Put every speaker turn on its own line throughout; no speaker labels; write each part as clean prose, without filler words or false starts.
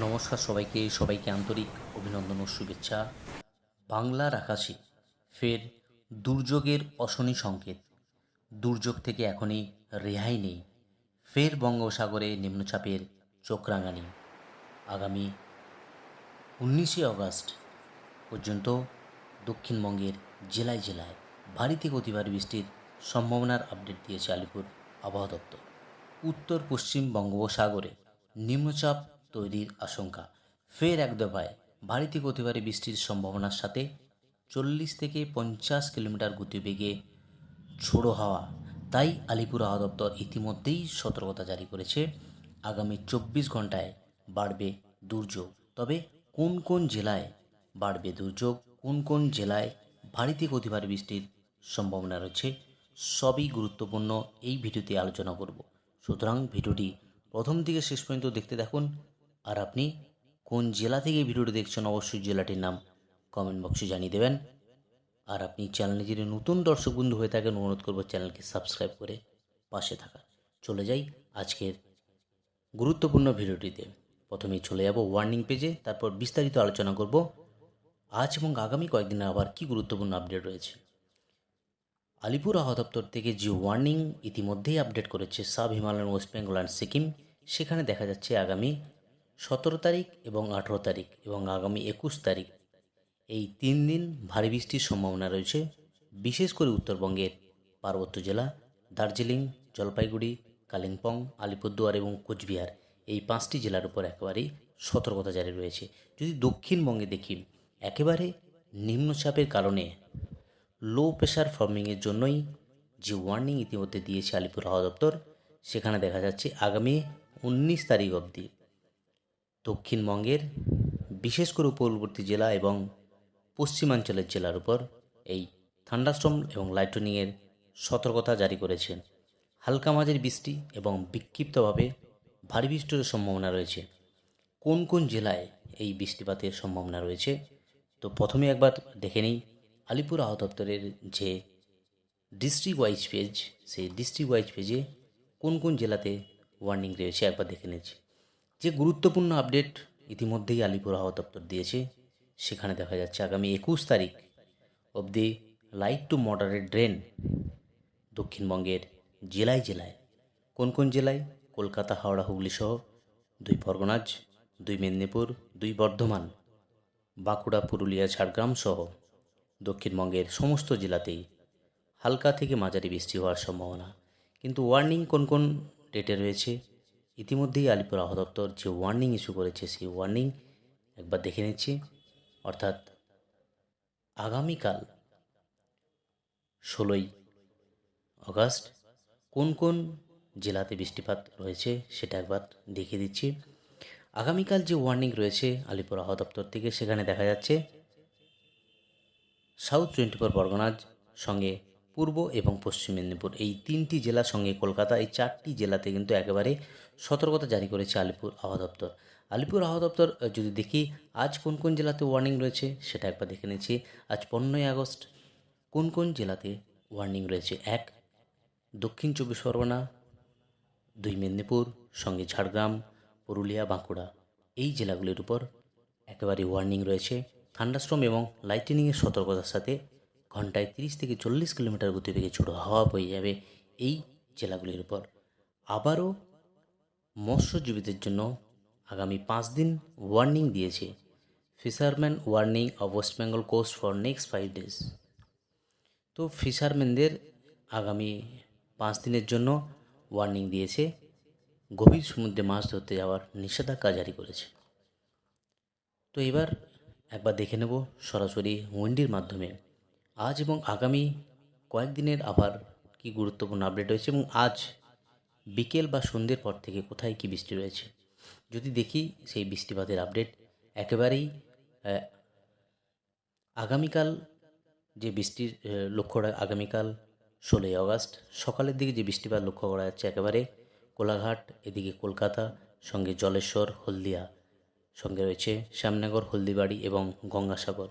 নমস্কার সবাইকে আন্তরিক অভিনন্দন ও শুভেচ্ছা। বাংলার আকাশে ফের দুর্যোগের অশনি সংকেত। দুর্যোগ থেকে এখনই রেহাই নেই। ফের বঙ্গোপসাগরে নিম্নচাপের চোখ রাঙানি। আগামী 19শে আগস্ট পর্যন্ত দক্ষিণবঙ্গের জেলায় জেলায় ভারী থেকে অতি ভারী বৃষ্টির সম্ভাবনার আপডেট দিয়েছে আলিপুর আবহাওয়া দপ্তর। উত্তর পশ্চিম বঙ্গোপসাগরে নিম্নচাপ তৈরির আশঙ্কা। ফের এক দফায় ভারী থেকে অতি ভারী বৃষ্টির সম্ভাবনার সাথে 40 থেকে 50 কিলোমিটার গতিবেগে ঝোড়ো হাওয়া। তাই আলিপুর আবহাওয়া দপ্তর ইতিমধ্যেই সতর্কতা জারি করেছে। আগামী 24 ঘন্টায় বাড়বে দুর্যোগ। তবে কোন কোন জেলায় বাড়বে দুর্যোগ, কোন কোন জেলায় ভারী থেকে অতি ভারী বৃষ্টির সম্ভাবনা রয়েছে, সবই গুরুত্বপূর্ণ এই ভিডিওতে আলোচনা করব। সুতরাং ভিডিওটি প্রথম থেকে শেষ পর্যন্ত দেখতে থাকুন। আর আপনি কোন জেলা থেকে এই ভিডিওটি দেখছেন অবশ্যই জেলাটির নাম কমেন্ট বক্সে জানিয়ে দেবেন। আর আপনি চ্যানেলে যদি নতুন দর্শক বন্ধু হয়ে থাকেন অনুরোধ করব চ্যানেলকে সাবস্ক্রাইব করে পাশে থাকা। চলে যাই আজকের গুরুত্বপূর্ণ ভিডিওটিতে। প্রথমেই চলে যাব ওয়ার্নিং পেজে, তারপর বিস্তারিত আলোচনা করব আজ এবং আগামী কয়েকদিনে আবার কি গুরুত্বপূর্ণ আপডেট রয়েছে। আলিপুর আবহাওয়া দপ্তর থেকে যে ওয়ার্নিং ইতিমধ্যেই আপডেট করেছে sub Himalayan, West Bengal and Sikkim, সেখানে দেখা যাচ্ছে আগামী 17 তারিখ এবং 18 তারিখ এবং আগামী 21 তারিখ এই 3 দিন ভারী বৃষ্টির সম্ভাবনা রয়েছে। বিশেষ করে উত্তরবঙ্গের পার্বত্য জেলা দার্জিলিং, জলপাইগুড়ি, কালিম্পং, আলিপুরদুয়ার এবং কোচবিহার এই 5টি জেলার উপর একেবারেই সতর্কতা জারি রয়েছে। যদি দক্ষিণবঙ্গে দেখি, একেবারে নিম্নচাপের কারণে লো প্রেশার ফর্মিংয়ের জন্যই যে ওয়ার্নিং ইতিমধ্যে দিয়েছে আলিপুর আবহাওয়া দপ্তর, সেখানে দেখা যাচ্ছে আগামী 19 তারিখ অবধি দক্ষিণবঙ্গের বিশেষ করে উপকূলবর্তী জেলা এবং পশ্চিমাঞ্চলের জেলার উপর এই থান্ডারস্টর্ম এবং লাইটনিংয়ের সতর্কতা জারি করেছে। হালকা মাঝারি বৃষ্টি এবং বিক্ষিপ্তভাবে ভারী বৃষ্টির সম্ভাবনা রয়েছে। কোন কোন জেলায় এই বৃষ্টিপাতের সম্ভাবনা রয়েছে, তো প্রথমে একবার দেখে নিই আলিপুর আবহাওয়া দপ্তরের যে ডিস্ট্রিক্ট ওয়াইজ পেজ, সেই ডিস্ট্রিক্ট ওয়াইজ পেজে কোন কোন জেলাতে ওয়ার্নিং রয়েছে একবার দেখে নিচ্ছি। যে গুরুত্বপূর্ণ আপডেট ইতিমধ্যেই আলিপুর আবহাওয়া দপ্তর দিয়েছে, সেখানে দেখা যাচ্ছে আগামী 21 তারিখ অবধি লাইট টু মডারেট রেন দক্ষিণবঙ্গের জেলায় জেলায়। কোন কোন জেলায়? কলকাতা, হাওড়া, হুগলি সহ 2 পরগনাজ, 2 মেদিনীপুর, 2 বর্ধমান, বাঁকুড়া, পুরুলিয়া, ঝাড়গ্রাম সহ দক্ষিণবঙ্গের সমস্ত জেলাতেই হালকা থেকে মাঝারি বৃষ্টি হওয়ার সম্ভাবনা। কিন্তু ওয়ার্নিং কোন কোন ডেটে রয়েছে, ইতিমধ্যেই আলিপুর আবহাওয়া দপ্তর যে ওয়ার্নিং ইস্যু করেছে সেই ওয়ার্নিং একবার দেখে নিচ্ছি। অর্থাৎ আগামীকাল 16ই আগস্ট কোন কোন জেলাতে বৃষ্টিপাত রয়েছে সেটা একবার দেখিয়ে দিচ্ছি। আগামীকাল যে ওয়ার্নিং রয়েছে আলিপুর আবহাওয়া দপ্তর থেকে, সেখানে দেখা যাচ্ছে সাউথ 24 পরগনাজ সঙ্গে পূর্ব এবং পশ্চিম মেদিনীপুর এই 3টি জেলার সঙ্গে কলকাতা, এই 4টি জেলাতে কিন্তু একেবারে সতর্কতা জারি করেছে আলিপুর আবহাওয়া দপ্তর। আলিপুর আবহাওয়া দপ্তর যদি দেখি আজ কোন কোন জেলাতে ওয়ার্নিং রয়েছে সেটা একবার দেখে নিচ্ছি। আজ 15ই আগস্ট কোন কোন জেলাতে ওয়ার্নিং রয়েছে? 1 দক্ষিণ 24 পরগনা, 2 মেদিনীপুর সঙ্গে ঝাড়গ্রাম, পুরুলিয়া, বাঁকুড়া এই জেলাগুলির উপর একেবারে ওয়ার্নিং রয়েছে। থান্ডারস্টর্ম এবং লাইটনিংয়ের সতর্কতার সাথে ঘন্টায় 30 থেকে 40 কিলোমিটার গতিবেগে ঝোড়ো হাওয়া বয়ে যাবে এই জেলাগুলির উপর। আবারও মৎস্যজীবীদের জন্য আগামী 5 দিন ওয়ার্নিং দিয়েছে fisherman warning of West Bengal coast for next 5 days. তো ফিশারম্যানদের আগামী 5 দিনের জন্য ওয়ার্নিং দিয়েছে, গভীর সমুদ্রে মাছ ধরতে যাওয়ার নিষেধাজ্ঞা জারি করেছে। তো এবার একবার দেখে নেব সরাসরি উইন্ডির মাধ্যমে আজ এবং আগামী কয়েকদিনের আবার কি গুরুত্বপূর্ণ আপডেট রয়েছে এবং আজ বিকেল বা সন্ধ্যের পর থেকে কোথায় কি বৃষ্টি রয়েছে। যদি দেখি সেই বৃষ্টিপাতের আপডেট একেবারেই আগামীকাল যে বৃষ্টির আগামীকাল 16ই আগস্ট সকালের দিকে যে বৃষ্টিপাত লক্ষ্য করা যাচ্ছে একেবারে কোলাঘাট, এদিকে কলকাতা সঙ্গে জলেশ্বর, হলদিয়া সঙ্গে রয়েছে শ্যামনগর, হলদিবাড়ি এবং গঙ্গাসাগর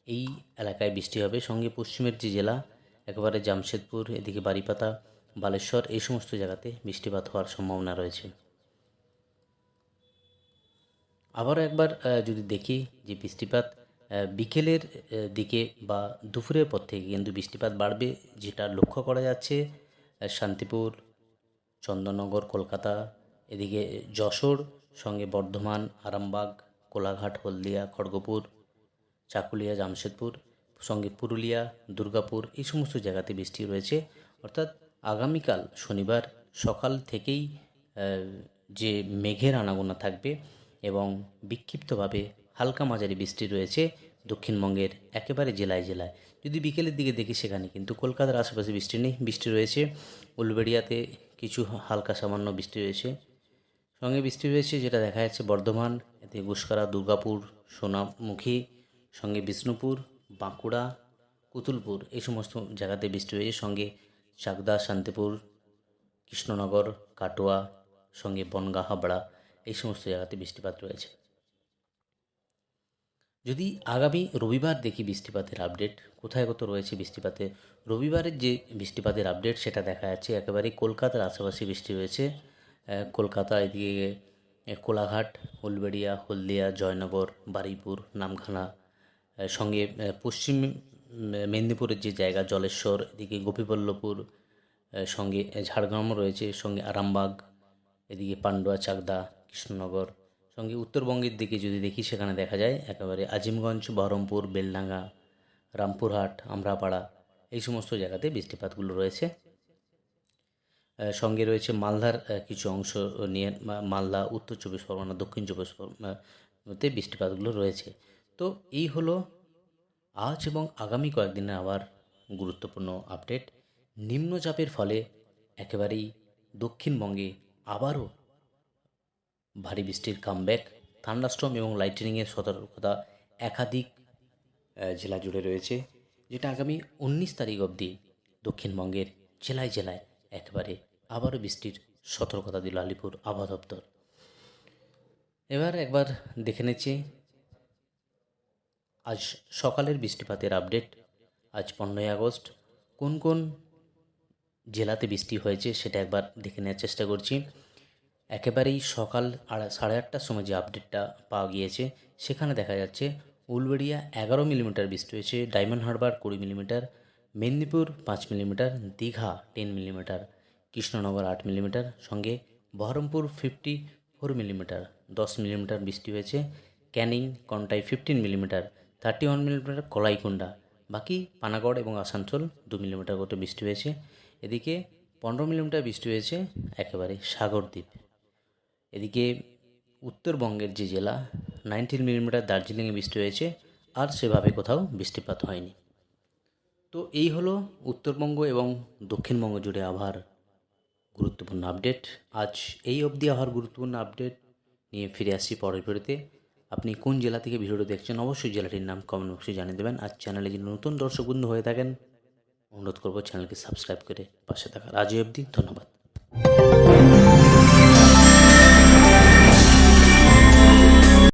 এই এলাকায় বৃষ্টি হবে। সঙ্গে পশ্চিমের যে জেলা একেবারে জামশেদপুর, এদিকে বারিপাতা, বালেশ্বর এই সমস্ত জায়গাতে বৃষ্টিপাত হওয়ার সম্ভাবনা রয়েছে। আবারও একবার যদি দেখি যে বৃষ্টিপাত বিকেলের দিকে বা দুপুরের পর থেকে কিন্তু বৃষ্টিপাত বাড়বে, যেটা লক্ষ্য করা যাচ্ছে শান্তিপুর, চন্দননগর, কলকাতা, এদিকে যশোর, সঙ্গে বর্ধমান, আরামবাগ, কোলাঘাট, হলদিয়া, খড়গপুর, চাকুলিয়া, জামশেদপুর, সঙ্গে পুরুলিয়া, দুর্গাপুর, এই সমস্ত জায়গাতে বৃষ্টি রয়েছে। অর্থাৎ আগামীকাল শনিবার সকাল থেকেই যে মেঘের আনাগোনা থাকবে এবং বিক্ষিপ্তভাবে হালকা মাঝারি বৃষ্টি রয়েছে দক্ষিণবঙ্গের একেবারে জেলায় জেলায়। যদি বিকেলের দিকে দেখি সেখানে কিন্তু কলকাতার আশেপাশে বৃষ্টি নেই, বৃষ্টি রয়েছে উলবেড়িয়াতে কিছু হালকা সামান্য বৃষ্টি রয়েছে, সঙ্গে বৃষ্টি রয়েছে যেটা দেখা যাচ্ছে বর্ধমান, এতে গুসকরা, দুর্গাপুর, সোনামুখী, সঙ্গে বিষ্ণুপুর, বাঁকুড়া, কুতুলপুর, এই সমস্ত জায়গাতে বৃষ্টি রয়েছে। সঙ্গে চাকদা, শান্তিপুর, কৃষ্ণনগর, কাটোয়া, সঙ্গে বনগাঁ, হাবড়া, এই সমস্ত জায়গাতে বৃষ্টিপাত রয়েছে। যদি আগামী রবিবার দেখি বৃষ্টিপাতের আপডেট কোথায় কত রয়েছে বৃষ্টিপাতে, রবিবারের যে বৃষ্টিপাতের আপডেট সেটা দেখা যাচ্ছে একেবারে কলকাতার আশেপাশে বৃষ্টি রয়েছে। কলকাতা, এদিকে কোলাঘাট, উলবেড়িয়া, হলদিয়া, জয়নগর, বারুইপুর, নামখানা, সঙ্গে পশ্চিম মেদিনীপুরের যে জায়গা জলেশ্বর, এদিকে গোপীবল্লভপুর, সঙ্গে ঝাড়গ্রামও রয়েছে, সঙ্গে আরামবাগ, এদিকে পান্ডুয়া, চাকদা, কৃষ্ণনগর। সঙ্গে উত্তরবঙ্গের দিকে যদি দেখি সেখানে দেখা যায় একেবারে আজিমগঞ্জ, বহরমপুর, বেলডাঙ্গা, রামপুরহাট, আমরাপাড়া, এই সমস্ত জায়গাতে বৃষ্টিপাতগুলো রয়েছে। সঙ্গে রয়েছে মালদার কিছু অংশ নিয়ে, মালদা, উত্তর চব্বিশ পরগনা, দক্ষিণ চব্বিশ পরগনাতে বৃষ্টিপাতগুলো রয়েছে। তো এই হলো আজ এবং আগামী কয়েকদিনের আবার গুরুত্বপূর্ণ আপডেট। নিম্নচাপের ফলে একেবারেই দক্ষিণবঙ্গে আবারও ভারী বৃষ্টির কামব্যাক, থান্ডারস্টর্ম এবং লাইটনিংয়ের সতর্কতা একাধিক জেলা জুড়ে রয়েছে, যেটা আগামী 19 তারিখ অবধি দক্ষিণবঙ্গের জেলায় জেলায় একেবারে আবারও বৃষ্টির সতর্কতা দিল আলিপুর আবহাওয়া দপ্তর। এবার একবার দেখে নিচ্ছি আজ সকালের বৃষ্টিপাতের আপডেট। আজ 15ই আগস্ট কোন কোন জেলাতে বৃষ্টি হয়েছে সেটা একবার দেখে নেওয়ার চেষ্টা করছি। একেবারেই সকাল 8:30টার সময় যে আপডেটটা পাওয়া গিয়েছে সেখানে দেখা যাচ্ছে উলবেড়িয়া 11 মিলিমিটার বৃষ্টি হয়েছে, diamond Harbour 20 millimetre, Medinipur 5 millimetre, Digha 10 millimetre, Krishnanagar 8 millimetre, সঙ্গে বহরমপুর 54 মিলিমিটার 10 মিলিমিটার বৃষ্টি হয়েছে, ক্যানিং, কন্টাই 15 মিলিমিটার, 31 মিলিমিটার কলাইকুণ্ডা, বাকি পানাগড় এবং আসানসোল 2 মিলিমিটার মতো বৃষ্টি হয়েছে। এদিকে 15 মিলিমিটার বৃষ্টি হয়েছে একেবারে সাগরদ্বীপ। এদিকে উত্তরবঙ্গের যে জেলা 19 মিলিমিটার দার্জিলিংয়ে বৃষ্টি হয়েছে, আর সেভাবে কোথাও বৃষ্টিপাত হয়নি। তো এই হলো উত্তরবঙ্গ এবং দক্ষিণবঙ্গ জুড়ে আবহাওয়ার গুরুত্বপূর্ণ আপডেট। আজ এই অবধি আবহাওয়ার গুরুত্বপূর্ণ আপডেট নিয়ে ফিরে আসছি পরের ভিডিওতে। আপনি কোন জেলা থেকে ভিডিওটি দেখছেন অবশ্যই জেলাটির নাম কমেন্ট বক্সে জানিয়ে দেবেন। আর চ্যানেলে যদি নতুন দর্শকবৃন্দ হয়ে থাকেন অনুরোধ করব চ্যানেলকে সাবস্ক্রাইব করে পাশে থাকার। আজ এই অবধি, ধন্যবাদ।